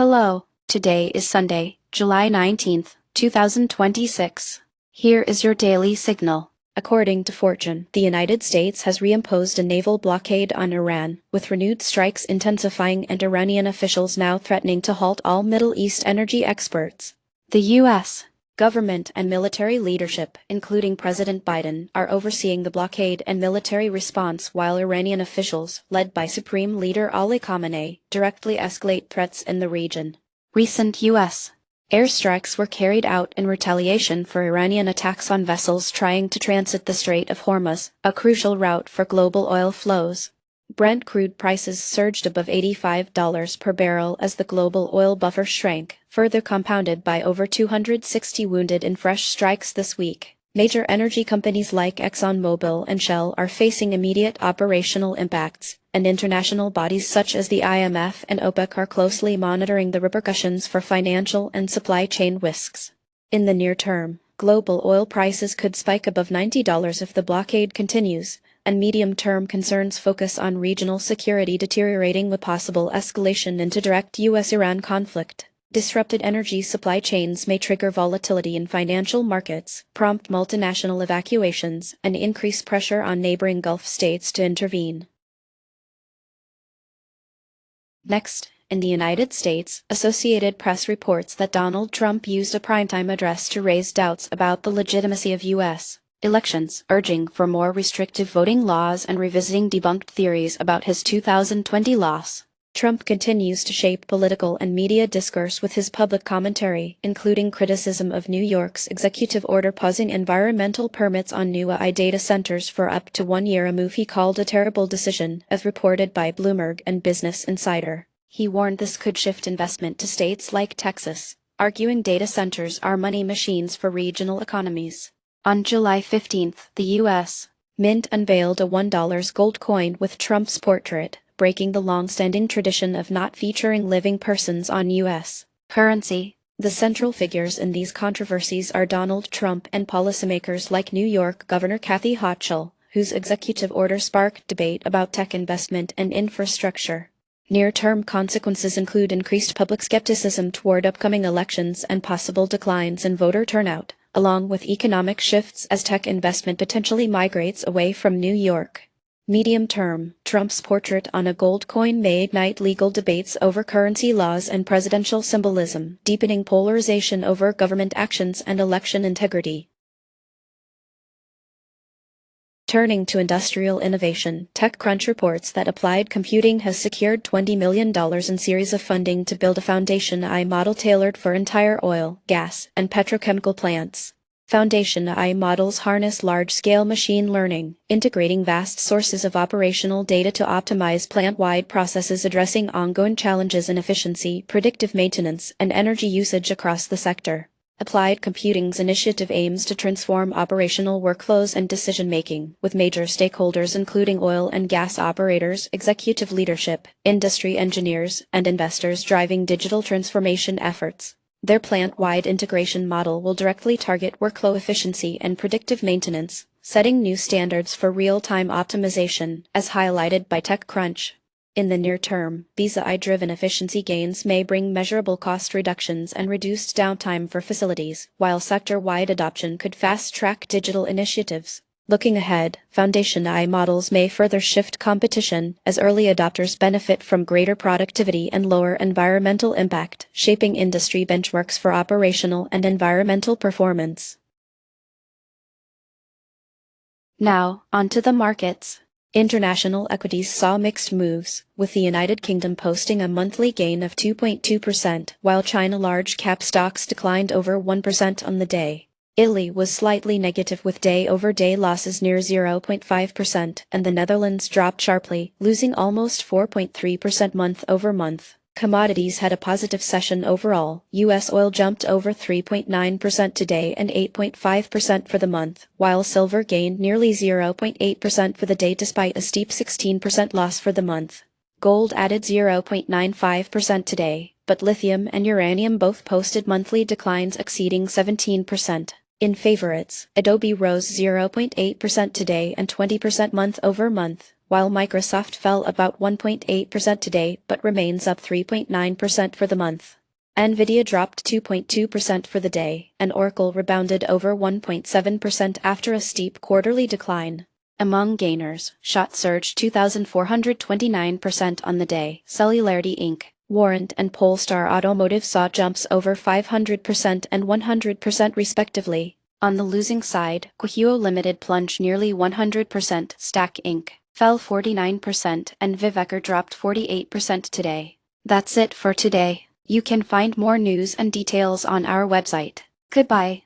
Hello, today is Sunday, July 19th, 2026. Here is your daily signal. According to Fortune, the United States has reimposed a naval blockade on Iran, with renewed strikes intensifying and Iranian officials now threatening to halt all Middle East energy exports. The U.S. government and military leadership, including President Biden, are overseeing the blockade and military response while Iranian officials, led by Supreme Leader Ali Khamenei, directly escalate threats in the region. Recent U.S. airstrikes were carried out in retaliation for Iranian attacks on vessels trying to transit the Strait of Hormuz, a crucial route for global oil flows. Brent crude prices surged above $85 per barrel as the global oil buffer shrank, further compounded by over 260 wounded in fresh strikes this week. Major energy companies like ExxonMobil and Shell are facing immediate operational impacts, and international bodies such as the IMF and OPEC are closely monitoring the repercussions for financial and supply chain risks. In the near term, global oil prices could spike above $90 if the blockade continues, and medium-term concerns focus on regional security deteriorating with possible escalation into direct U.S.-Iran conflict. Disrupted energy supply chains may trigger volatility in financial markets, prompt multinational evacuations, and increase pressure on neighboring Gulf states to intervene. Next, in the United States, Associated Press reports that Donald Trump used a primetime address to raise doubts about the legitimacy of U.S. elections, urging for more restrictive voting laws and revisiting debunked theories about his 2020 loss. Trump continues to shape political and media discourse with his public commentary, including criticism of New York's executive order pausing environmental permits on new AI data centers for up to 1 year, a move he called a terrible decision, as reported by Bloomberg and Business Insider. He warned this could shift investment to states like Texas, arguing data centers are money machines for regional economies. On July 15th, the U.S. Mint unveiled a $1 gold coin with Trump's portrait, breaking the long-standing tradition of not featuring living persons on U.S. currency. The central figures in these controversies are Donald Trump and policymakers like New York Governor Kathy Hochul, whose executive order sparked debate about tech investment and infrastructure. Near-term consequences include increased public skepticism toward upcoming elections and possible declines in voter turnout, along with economic shifts as tech investment potentially migrates away from New York. Medium term, Trump's portrait on a gold coin may ignite legal debates over currency laws and presidential symbolism, deepening polarization over government actions and election integrity. Turning to industrial innovation, TechCrunch reports that Applied Computing has secured $20 million in series of funding to build a Foundation AI model tailored for entire oil, gas, and petrochemical plants. Foundation AI models harness large-scale machine learning, integrating vast sources of operational data to optimize plant-wide processes addressing ongoing challenges in efficiency, predictive maintenance, and energy usage across the sector. Applied Computing's initiative aims to transform operational workflows and decision-making, with major stakeholders including oil and gas operators, executive leadership, industry engineers, and investors driving digital transformation efforts. Their plant-wide integration model will directly target workflow efficiency and predictive maintenance, setting new standards for real-time optimization, as highlighted by TechCrunch. In the near term, these AI-driven efficiency gains may bring measurable cost reductions and reduced downtime for facilities, while sector-wide adoption could fast-track digital initiatives. Looking ahead, Foundation AI models may further shift competition as early adopters benefit from greater productivity and lower environmental impact, shaping industry benchmarks for operational and environmental performance. Now, onto the markets. International equities saw mixed moves, with the United Kingdom posting a monthly gain of 2.2%, while China large-cap stocks declined over 1% on the day. Italy was slightly negative with day-over-day losses near 0.5%, and the Netherlands dropped sharply, losing almost 4.3% month-over-month. Commodities had a positive session overall. U.S. oil jumped over 3.9% today and 8.5% for the month, while silver gained nearly 0.8% for the day despite a steep 16% loss for the month. Gold added 0.95% today, but lithium and uranium both posted monthly declines exceeding 17%. In favorites, Adobe rose 0.8% today and 20% month-over-month, while Microsoft fell about 1.8% today but remains up 3.9% for the month. Nvidia dropped 2.2% for the day, and Oracle rebounded over 1.7% after a steep quarterly decline. Among gainers, SHOT surged 2,429% on the day. Celularity Inc., Warrant and Polestar Automotive saw jumps over 500% and 100% respectively. On the losing side, Cohuo Limited plunged nearly 100%, Stack Inc. fell 49%, and Vivekar dropped 48% today. That's it for today. You can find more news and details on our website. Goodbye.